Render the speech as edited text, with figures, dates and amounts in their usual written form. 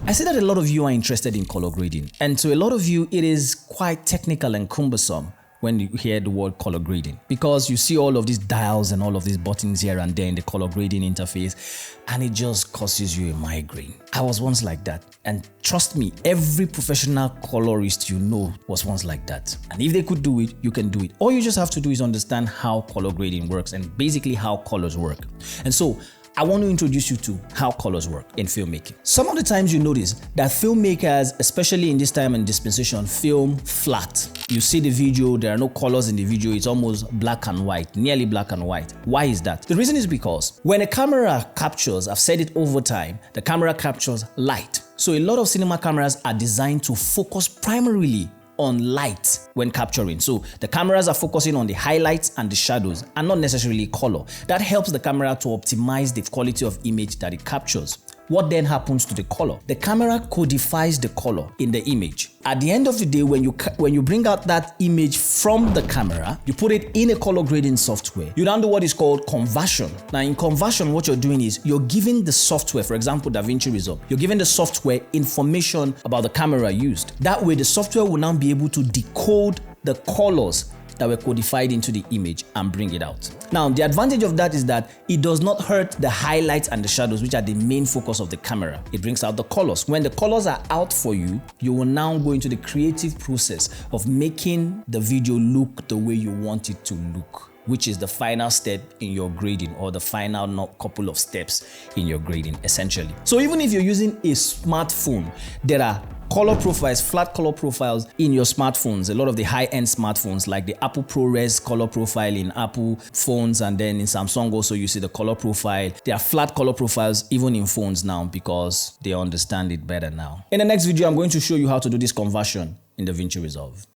I see that a lot of you are interested in color grading, and to a lot of you, it is quite technical and cumbersome when you hear the word color grading, because you see all of these dials and all of these buttons here and there in the color grading interface, and it just causes you a migraine. I was once like that, and trust me, every professional colorist you know was once like that. And if they could do it, you can do it. All you just have to do is understand how color grading works and basically how colors work. And so I want to introduce you to how colors work in filmmaking. Some of the times you notice that filmmakers, especially in this time and dispensation, film flat. You see the video, there are no colors in the video, it's almost black and white, nearly black and white. Why is that? The reason is because when a camera captures, I've said it over time, the camera captures light. So a lot of cinema cameras are designed to focus primarily on light when capturing. So the cameras are focusing on the highlights and the shadows and not necessarily color. That helps the camera to optimize the quality of image that it captures. What then happens to the color? The camera codifies the color in the image. At the end of the day, when you bring out that image from the camera, you put it in a color grading software. You then do what is called conversion. Now in conversion, what you're doing is you're giving the software, for example, DaVinci Resolve, you're giving the software information about the camera used. That way the software will now be able to decode the colors that were codified into the image and bring it out. Now, the advantage of that is that it does not hurt the highlights and the shadows, which are the main focus of the camera. It brings out the colors. When the colors are out for you, you will now go into the creative process of making the video look the way you want it to look, which is the final step in your grading, or the final couple of steps in your grading, essentially. So even if you're using a smartphone, there are color profiles, flat color profiles in your smartphones. A lot of the high-end smartphones, like the Apple ProRes color profile in Apple phones, and then in Samsung also you see the color profile. There are flat color profiles even in phones now because they understand it better now. In the next video, I'm going to show you how to do this conversion in DaVinci Resolve.